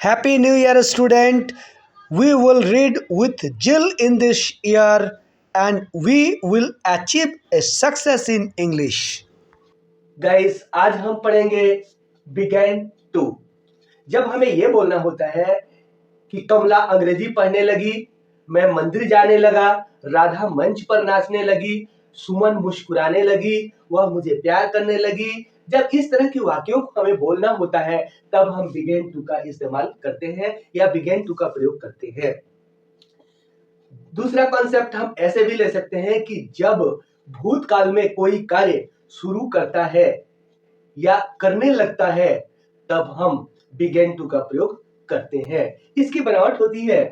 Happy New Year, student. We will read with Jill in this year and we will achieve a success in English. Guys, आज हम पढ़ेंगे begin to. जब हमें यह बोलना होता है कि कमला अंग्रेजी पढ़ने लगी, मैं मंदिर जाने लगा, राधा मंच पर नाचने लगी, सुमन मुस्कुराने लगी, वह मुझे प्यार करने लगी, जब इस तरह के वाक्यों को हमें बोलना होता है तब हम बिगेन टू का इस्तेमाल करते हैं या बिगेन टू का प्रयोग करते हैं। दूसरा कॉन्सेप्ट हम ऐसे भी ले सकते हैं कि जब भूतकाल में कोई कार्य शुरू करता है या करने लगता है तब हम बिगेन टू का प्रयोग करते हैं। इसकी बनावट होती है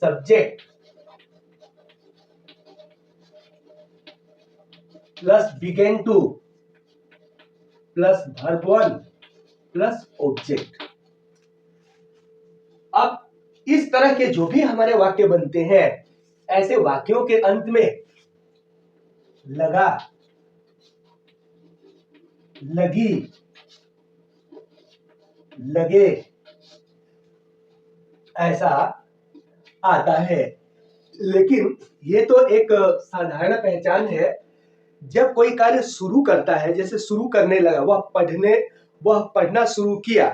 subject plus begin to plus verb one plus object. अब इस तरह के जो भी हमारे वाक्य बनते हैं, ऐसे वाक्यों के अंत में लगा, लगी, लगे ऐसा आता है। लेकिन ये तो एक साधारण पहचान है। जब कोई कार्य शुरू करता है, जैसे शुरू करने लगा, वह पढ़ना शुरू किया,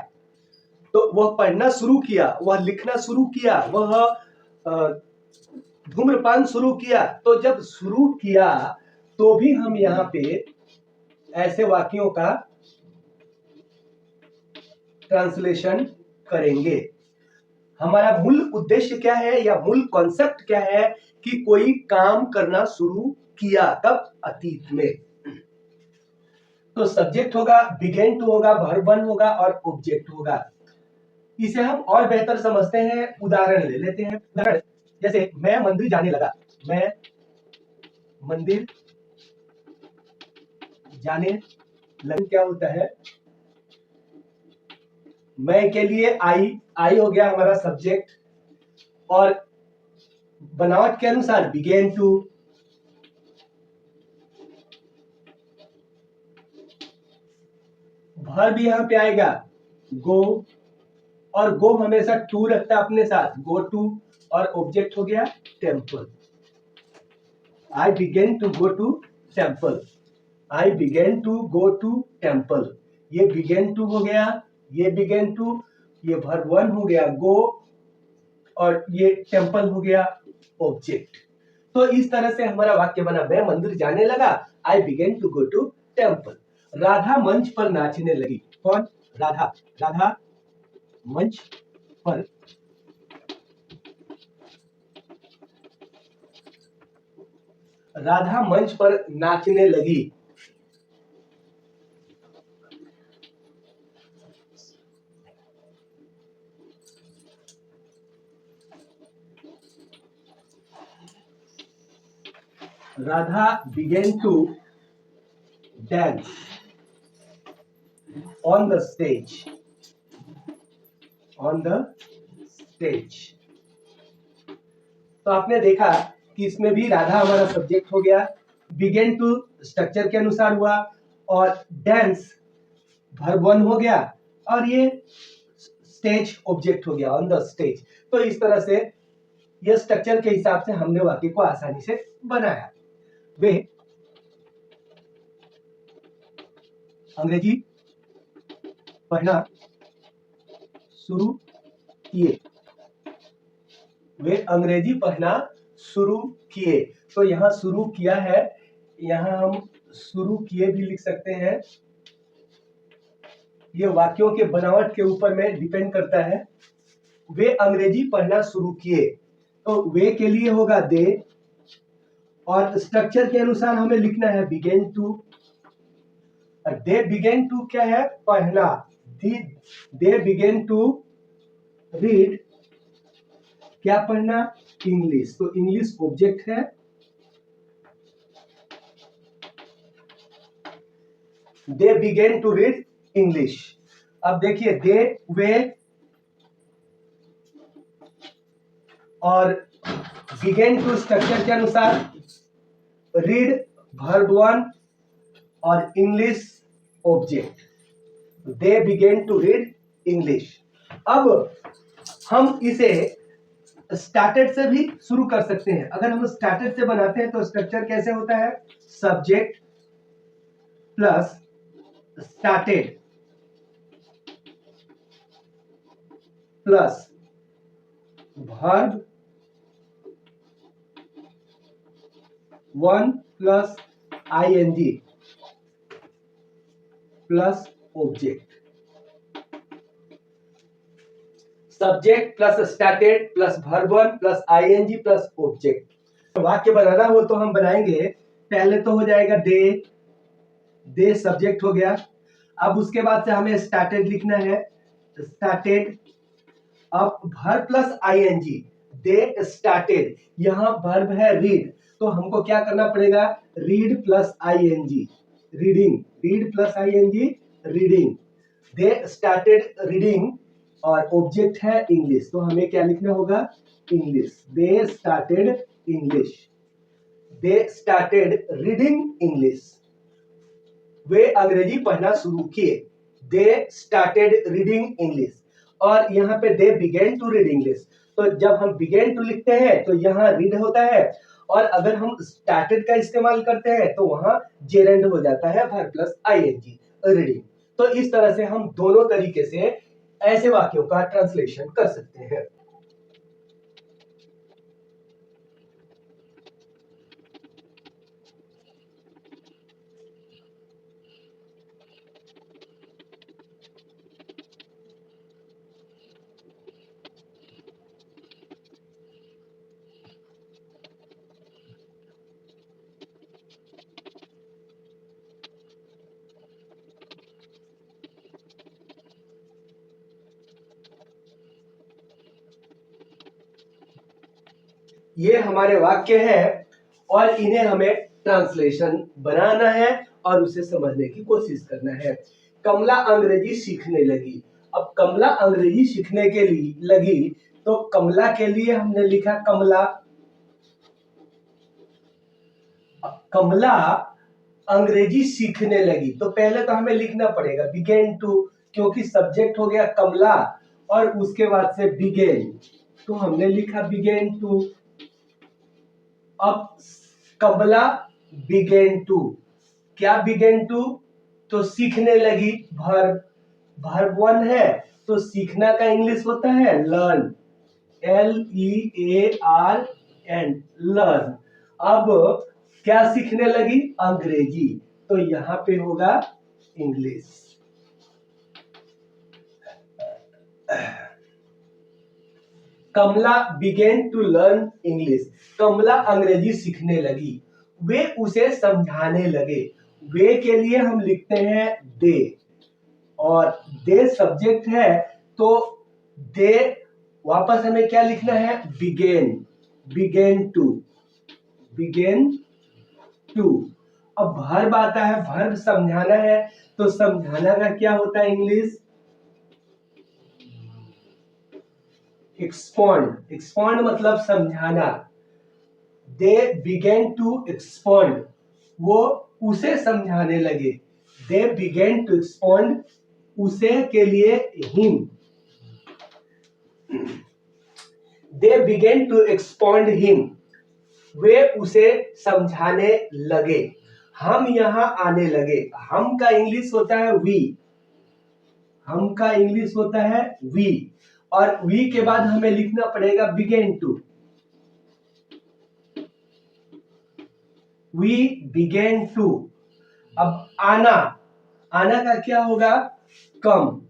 तो वह पढ़ना शुरू किया, वह लिखना शुरू किया, वह धूम्रपान शुरू किया। तो जब शुरू किया तो भी हम यहाँ पे ऐसे वाक्यों का ट्रांसलेशन करेंगे। हमारा मूल उद्देश्य क्या है या मूल कॉन्सेप्ट क्या है कि कोई काम करना शुरू किया, तब अतीत में। तो सब्जेक्ट होगा, बिगेन टू होगा, वर्ब वन होगा और ऑब्जेक्ट होगा। इसे हम और बेहतर समझते हैं, उदाहरण ले लेते हैं। उदाहरण जैसे मैं मंदिर जाने लगा, मैं मंदिर जाने लगा। क्या होता है, मैं के लिए आई हो गया हमारा सब्जेक्ट और बनावट के अनुसार बिगेन टू। वर्ब यहां पे आएगा गो, और गो हमेशा टू रखता है अपने साथ, गो टू, और ऑब्जेक्ट हो गया temple. I begin to go to temple, I begin to go to temple. ये बिगेन टू हो गया, ये बिगेन टू, ये वर्ब वन हो गया गो, और ये टेम्पल हो गया ऑब्जेक्ट। तो इस तरह से हमारा वाक्य बना, मैं मंदिर जाने लगा, I begin to go to temple. Radha मंच पर नाचने लगी। कौन? राधा। राधा मंच पर नाचने लगी। Radha began to dance on the stage. On the stage. तो आपने देखा कि इसमें भी राधा हमारा सब्जेक्ट हो गया, बिगेन टू स्ट्रक्चर के अनुसार हुआ, और डांस वर्ब वन हो गया, और ये स्टेज ऑब्जेक्ट हो गया, ऑन द स्टेज। तो इस तरह से ये स्ट्रक्चर के हिसाब से हमने वाक्य को आसानी से बनाया। वे अंग्रेजी पढ़ना शुरू किए। वे अंग्रेजी पढ़ना शुरू किए। तो यहाँ शुरू किया है, यहाँ हम शुरू किए भी लिख सकते हैं। ये वाक्यों के बनावट के ऊपर में डिपेंड करता है। वे अंग्रेजी पढ़ना शुरू किए, तो वे के लिए होगा दे, और स्ट्रक्चर के अनुसार हमें लिखना है begin to. They begin to क्या है? पढ़ना। दे बिगेन टू रीड, क्या पढ़ना? इंग्लिश। तो इंग्लिश ऑब्जेक्ट है, दे बिगेन टू रीड इंग्लिश। अब देखिए, दे, वे और बिगेन टू स्ट्रक्चर के अनुसार रीड वर्ब वन और English object. They begin to read English. अब हम इसे स्टार्टेड से भी शुरू कर सकते हैं। अगर हम स्टार्टेड से बनाते हैं तो स्ट्रक्चर कैसे होता है, subject plus started plus verb 1 plus ING plus object. Subject plus started plus verb 1 plus ING plus object. वाक्य बनाना हो तो हम बनाएंगे, पहले तो हो जाएगा दे सब्जेक्ट हो गया। अब उसके बाद से हमें स्टार्टेड लिखना है, स्टार्टेड। अब verb plus I N G, they started, यहाँ वर्ब है रीड, तो हमको क्या करना पड़ेगा, read plus I N G, reading, read plus I N G reading. They started reading और ऑब्जेक्ट है इंग्लिश, तो हमें क्या लिखना होगा, English. They started English, they started reading English, वे अंग्रेजी पढ़ना शुरू किए। They started reading English. और यहाँ पे they begin to read English, तो जब हम बिगेन टू लिखते हैं तो यहाँ रीड होता है, और अगर हम स्टार्टेड का इस्तेमाल करते हैं तो वहां जेरेंड हो जाता है, वर्ब प्लस आईएनजी रीडिंग। तो इस तरह से हम दोनों तरीके से ऐसे वाक्यों का ट्रांसलेशन कर सकते हैं। ये हमारे वाक्य हैं और इन्हें हमें ट्रांसलेशन बनाना है और उसे समझने की कोशिश करना है। कमला अंग्रेजी सीखने लगी। अब कमला अंग्रेजी सीखने के लिए लगी, तो कमला के लिए हमने लिखा कमला। कमला अंग्रेजी सीखने लगी, तो पहले तो हमें लिखना पड़ेगा बिगेन टू, क्योंकि सब्जेक्ट हो गया कमला और उसके बाद से बिगेन, तो हमने लिखा बिगेन टू। अब कमला बिगेन टू, क्या बिगेन टू, तो सीखने लगी, वर्ब, वर्ब 1 है, तो सीखना का इंग्लिश होता है लर्न, LEARN, लर्न। अब क्या सीखने लगी, अंग्रेजी, तो यहां पे होगा English. Kamla begin to learn English, Kamla अंग्रेजी सीखने लगी, वे उसे समझाने लगे। वे के लिए हम लिखते हैं दे, और दे सब्जेक्ट है, तो दे वापस हमें क्या लिखना है, begin, begin to, begin to. अब वर्ब आता है, वर्ब समझाना है, तो समझाना का क्या होता है इंग्लिश, एक्सपॉन्ड, एक्सपॉन्ड मतलब समझाना। दे बिगेन टू एक्सपॉन्ड, वो उसे समझाने लगे। दे बिगेन टू एक्सपॉन्ड, उसे के लिए him, they begin to expound him, वे उसे समझाने लगे। हम यहां आने लगे, हम का इंग्लिश होता है वी, हम का इंग्लिश होता है वी, और वी के बाद हमें लिखना पड़ेगा begin to. We begin to. अब आना, आना का क्या होगा, कम,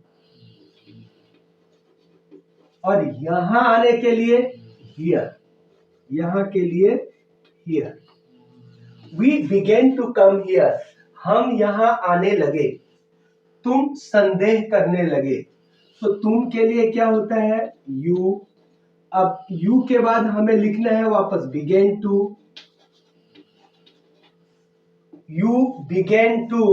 और यहां आने के लिए हियर, यहां के लिए here. We begin to come here, हम यहां आने लगे। तुम संदेह करने लगे, तो तुम के लिए क्या होता है, यू। अब यू के बाद हमें लिखना है वापस begin to. You begin to,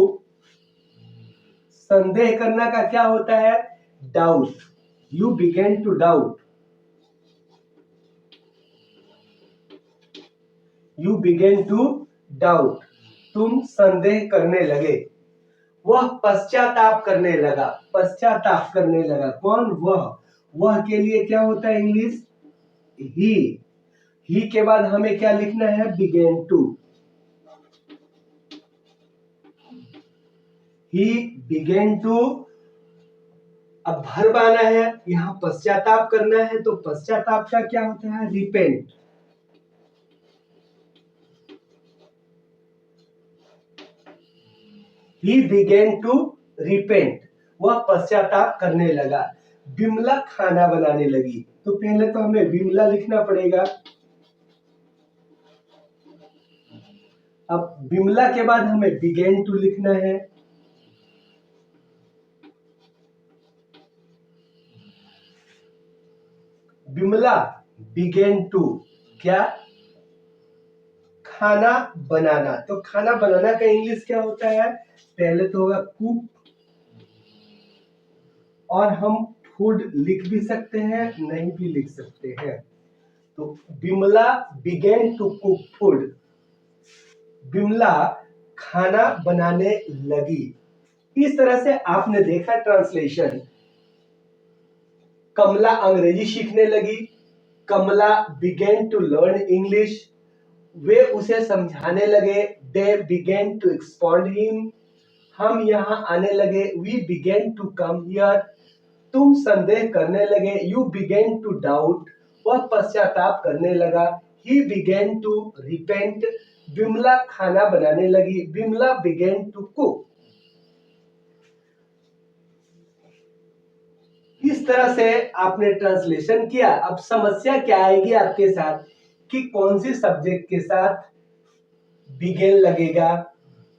संदेह करना का क्या होता है, doubt, you begin to doubt, you begin to doubt, तुम संदेह करने लगे। वह पश्चाताप करने लगा, पश्चाताप करने लगा। कौन? वह के लिए क्या होता है इंग्लिश? ही के बाद हमें क्या लिखना है? Begin to. He begin to. अब वर्ब आना है, यहाँ पश्चाताप करना है, तो पश्चाताप का क्या होता है? Repent. He began to repent, वह पश्चाताप करने लगा। बिमला खाना बनाने लगी, तो पहले तो हमें बिमला लिखना पड़ेगा। अब बिमला के बाद हमें began to लिखना है। बिमला began to क्या? खाना बनाना। तो खाना बनाना का इंग्लिश क्या होता है? पहले तो होगा कुक, और हम फूड लिख भी सकते हैं, नहीं भी लिख सकते हैं। तो Bimla begin to cook food, Bimla खाना बनाने लगी। इस तरह से आपने देखा ट्रांसलेशन। कमला अंग्रेजी सीखने लगी, Kamla begin to learn English, वे उसे समझाने लगे, they begin to expound him, हम यहाँ आने लगे, we begin to come here, तुम संदेह करने लगे, यू बिगेन टू डाउट, वह पश्चाताप करने लगा, he begin to repent, Bimla खाना बनाने लगी, बिमला बिगेन टू कुक। इस तरह से आपने ट्रांसलेशन किया। अब समस्या क्या आएगी आपके साथ कि कौन सी सब्जेक्ट के साथ बिगेन लगेगा,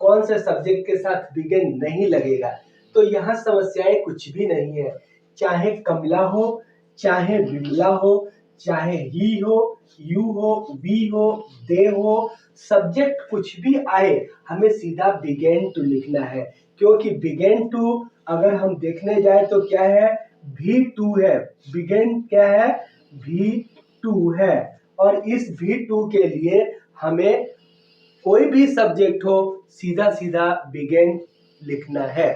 कौन से सब्जेक्ट के साथ बिगेन नहीं लगेगा। तो यहाँ समस्याएं कुछ भी नहीं है, चाहे कमला हो, चाहे बिमला हो, चाहे ही हो, यू हो, वी हो, दे हो, सब्जेक्ट कुछ भी आए, हमें सीधा बिगेन टू लिखना है। क्योंकि बिगेन टू अगर हम देखने जाए तो क्या है? V2 है। बिगेन क्या है? V2 है। और इस V2 के लिए हमें कोई भी सब्जेक्ट हो, सीधा सीधा बिगेन लिखना है।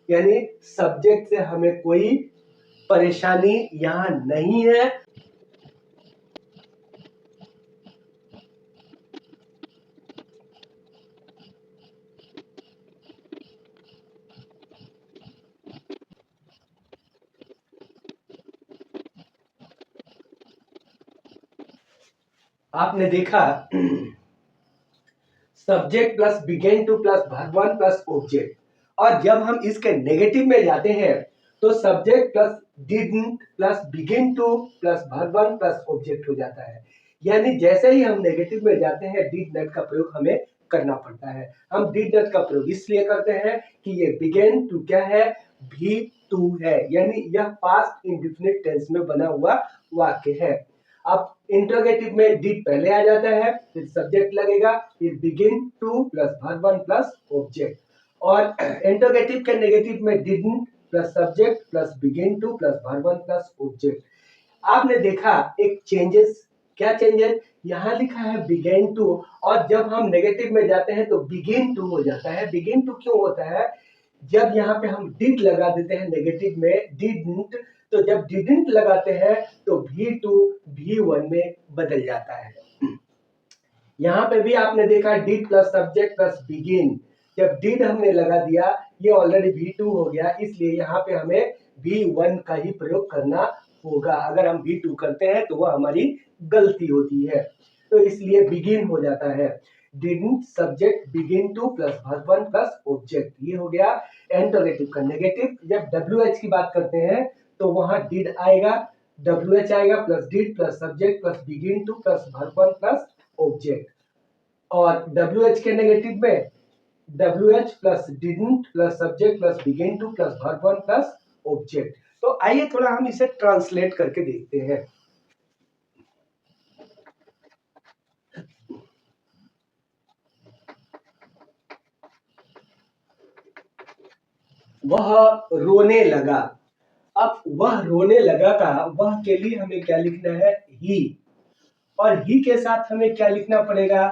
यानी सब्जेक्ट से हमें कोई परेशानी यहाँ नहीं है। आपने देखा subject plus begin to plus verb one plus object, और जब हम इसके नेगेटिव में जाते हैं तो subject plus didn't plus begin to plus verb one plus object हो जाता है। यानी जैसे ही हम नेगेटिव में जाते हैं डिड नॉट का प्रयोग हमें करना पड़ता है। हम डिड नॉट का प्रयोग इसलिए करते हैं कि ये बिगेन टू क्या है? V2 है, यानी यह पास्ट इंडेफिनिट टेंस में बना हुआ वाक्य है। अब इंटरोगेटिव में डिड पहले आ जाता है, फिर सब्जेक्ट लगेगा, फिर begin to plus verb one plus object. और इंटरोगेटिव के नेगेटिव में didn't plus subject plus begin to plus verb one plus object. आपने देखा एक चेंजेस। क्या चेंजेस? यहाँ लिखा है बिगेन टू, और जब हम नेगेटिव में जाते हैं तो बिगिन टू हो जाता है। बिगिन टू क्यों होता है? जब यहाँ पे हम डिड लगा देते हैं नेगेटिव में, डिडंट, तो जब डिडंट लगाते हैं तो V2 V1 में बदल जाता है। यहाँ पे भी आपने देखा did plus subject plus begin, जब डिड हमने लगा दिया ये ऑलरेडी V2 हो गया, इसलिए यहाँ पे हमें V1 का ही प्रयोग करना होगा। अगर हम V2 करते हैं तो वह हमारी गलती होती है, तो इसलिए बिगिन हो जाता है। Didn't subject begin to plus verb one plus object, ये हो गया इंटरोगेटिव का नेगेटिव। जब WH की बात करते हैं तो वहां डिड आएगा, WH आएगा plus did plus subject plus begin to plus verb one plus object. और WH के नेगेटिव में WH plus didn't plus subject plus begin to plus verb one plus object. तो आइए थोड़ा हम इसे ट्रांसलेट करके देखते हैं। वह रोने लगा। अब वह रोने लगा का वह के लिए हमें क्या लिखना है? ही, और ही के साथ हमें क्या लिखना पड़ेगा?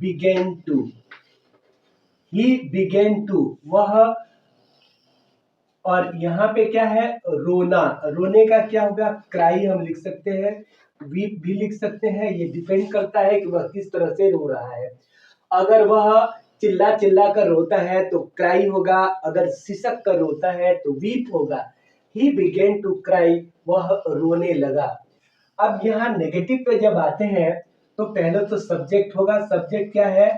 Begin to. He begin to, वह, और यहाँ पे क्या है, रोना, रोने का क्या होगा, क्राई हम लिख सकते हैं, वीप भी लिख सकते हैं। ये डिपेंड करता है कि वह किस तरह से रो रहा है। अगर वह चिल्ला चिल्ला कर रोता है तो क्राई होगा, अगर सिसक कर रोता है तो वीप होगा। ही बिगेन टू क्राई, वह रोने लगा। अब यहाँ नेगेटिव पे जब आते हैं तो पहले तो सब्जेक्ट होगा। सब्जेक्ट क्या है,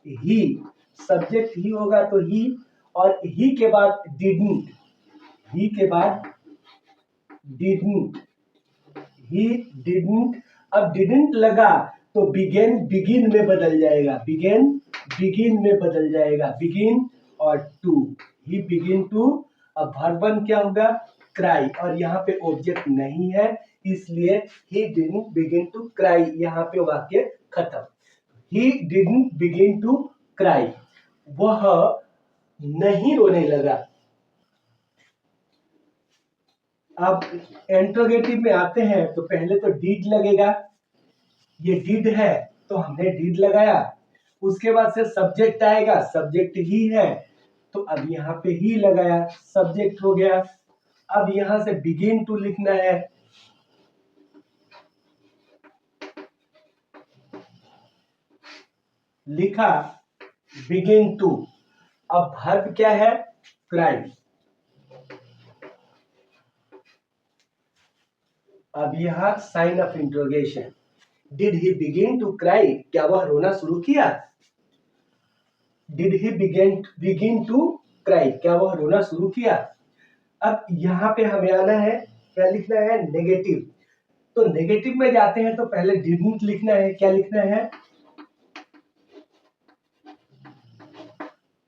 ही, सब्जेक्ट ही होगा तो ही, और ही के बाद डिडंट, ही के बाद डिडंट, ही डिडंट। अब डिडंट लगा तो बिगेन बिगिन में बदल जाएगा, बिगेन बिगिन में बदल जाएगा, बिगिन और टू, ही बिगिन टू। अब वर्ब वन क्या होगा, क्राई, और यहाँ पे ऑब्जेक्ट नहीं है इसलिए he didn't begin to cry, यहाँ पे वाक्य खत्म। He didn't begin to cry, वह नहीं रोने लगा। अब इंट्रोगेटिव में आते हैं तो पहले तो डिड लगेगा, ये डिड है तो हमने डिड लगाया। उसके बाद से सब्जेक्ट आएगा, सब्जेक्ट ही है तो अब यहाँ पे ही लगाया, सब्जेक्ट हो गया। अब यहाँ से बिगिन टू लिखना है, लिखा बिगिन टू। अब वर्ब क्या है, क्राई। अब यह sign of interrogation, did he begin to cry, क्या वह रोना शुरू किया। Did he begin to cry, क्या वह रोना शुरू किया। अब यहाँ पे हमें आना है, क्या लिखना है, नेगेटिव। तो नेगेटिव में जाते हैं तो पहले डिडंट लिखना है, क्या लिखना है,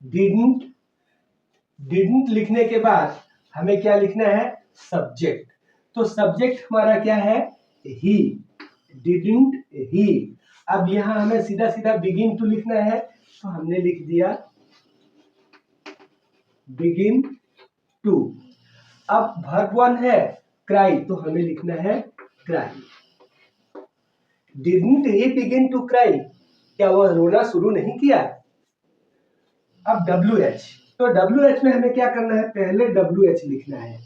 डिडंट। डिडंट लिखने के बाद हमें क्या लिखना है, सब्जेक्ट। तो सब्जेक्ट हमारा क्या है, ही, डिडंट ही। अब यहाँ हमें सीधा सीधा बिगिन टू लिखना है तो हमने लिख दिया बिगिन टू। अब वर्ब वन है क्राई तो हमें लिखना है cry. Didn't he begin to cry, क्या वह रोना शुरू नहीं किया। अब WH, तो WH में हमें क्या करना है, पहले WH लिखना है।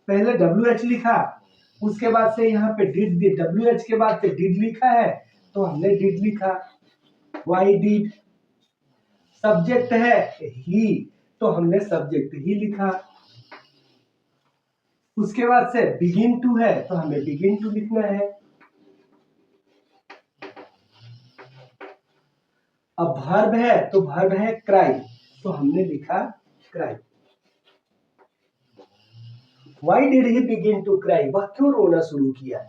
पहले WH लिखा, उसके बाद से यहाँ पे डिड, WH के बाद से डिड लिखा है तो हमने डिड लिखा, वाई डिड। सब्जेक्ट है ही तो हमने सब्जेक्ट ही लिखा। उसके बाद से बिगिन टू है तो हमें बिगिन टू लिखना है। अब वर्ब है तो वर्ब है क्राई तो हमने लिखा cry. Why did he begin to cry? वह क्यों रोना शुरू किया।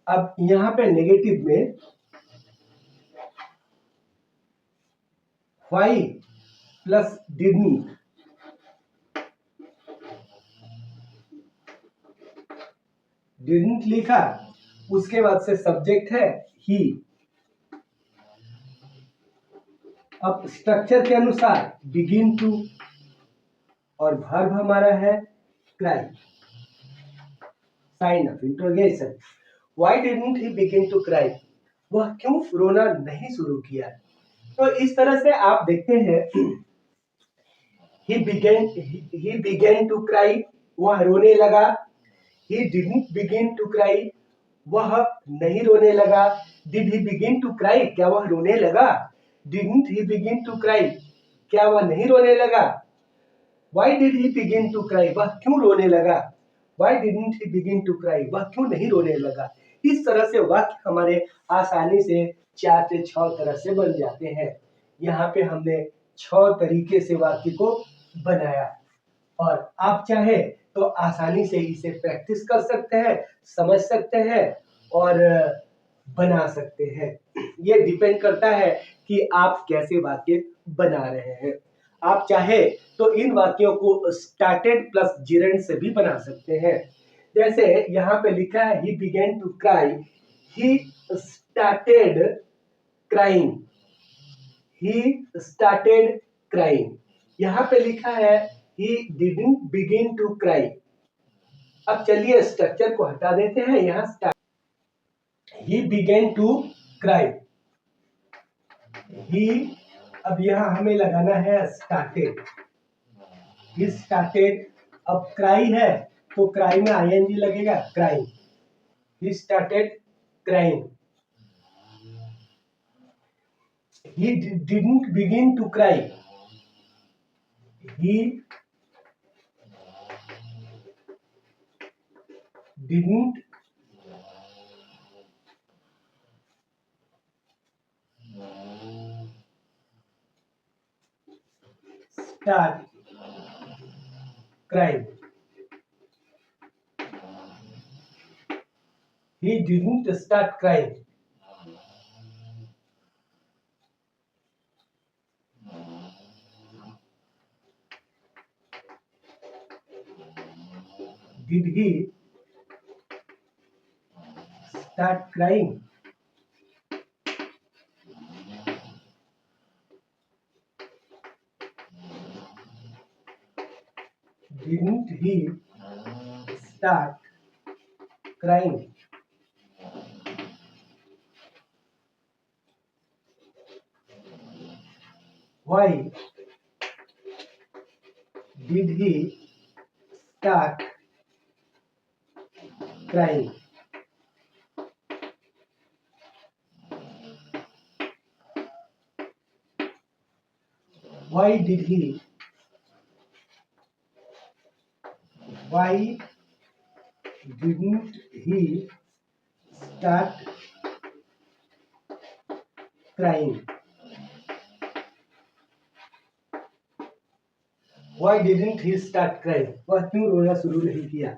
अब यहाँ पे नेगेटिव में why प्लस didn't, didn't लिखा, उसके बाद से सब्जेक्ट है he। अब स्ट्रक्चर के अनुसार begin to और वर्ब हमारा है cry, sign of interrogation. Why didn't he begin to cry? वह क्यों रोना नहीं शुरू किया। तो इस तरह से आप देखते हैं he began to cry, वह रोने लगा। he didn't begin to cry, वह नहीं रोने लगा। did he begin to cry, क्या वह रोने लगा। didn't he begin to cry, क्या वह नहीं रोने लगा। why did he begin to cry, वह क्यों रोने लगा। why didn't he begin to cry, वह क्यों नहीं रोने लगा। इस तरह से वाक्य हमारे आसानी से 4 से 6 तरह से बन जाते हैं। यहाँ पे हमने 6 तरीके से वाक्य को बनाया और आप चाहे तो आसानी से इसे प्रैक्टिस कर सकते हैं, समझ सकते हैं और बना सकते हैं। ये डिपेंड करता है कि आप कैसे वाक्य बना रहे हैं। आप चाहे तो इन वाक्यों को स्टार्टेड प्लस जिरेंड से भी बना सकते हैं। जैसे यहाँ पे लिखा है he began to cry, he started crying, he started crying। यहाँ पे लिखा है he didn't begin to cry। अब चलिए स्ट्रक्चर को हटा देते हैं। यहाँ he began to cry, he अब यहाँ हमें लगाना है स्टार्टेड। ही स्टार्टेड, अब क्राई है तो क्राई में आईएनजी लगेगा, crying. He started crying. He didn't begin to cry. He didn't start crying. He didn't start crying. Did he start crying? Didn't he start crying? Why did he start crying? Why did he? Why didn't he start crying? Why didn't he start crying? वह क्यों रोना शुरू नहीं किया?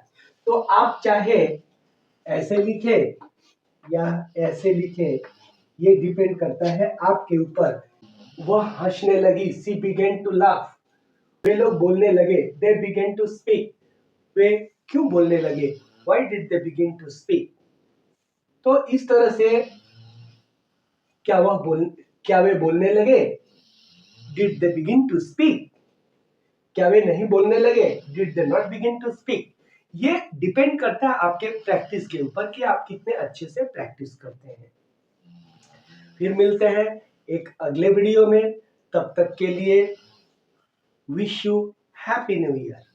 तो आप चाहे ऐसे लिखे या ऐसे लिखे, ये डिपेंड करता है आपके ऊपर। वह हंसने लगी, सी बिगेन टू लाफ। वे लोग बोलने लगे, दे बिगेन टू स्पीक। वे क्यों बोलने लगे? Why did they begin to speak? तो इस तरह से क्या वे बोलने लगे? Did they begin to speak? क्या वे नहीं बोलने लगे? Did they not begin to speak? ये डिपेंड करता है आपके प्रैक्टिस के ऊपर कि आप कितने अच्छे से प्रैक्टिस करते हैं। फिर मिलते हैं एक अगले वीडियो में, तब तक के लिए wish you happy new year.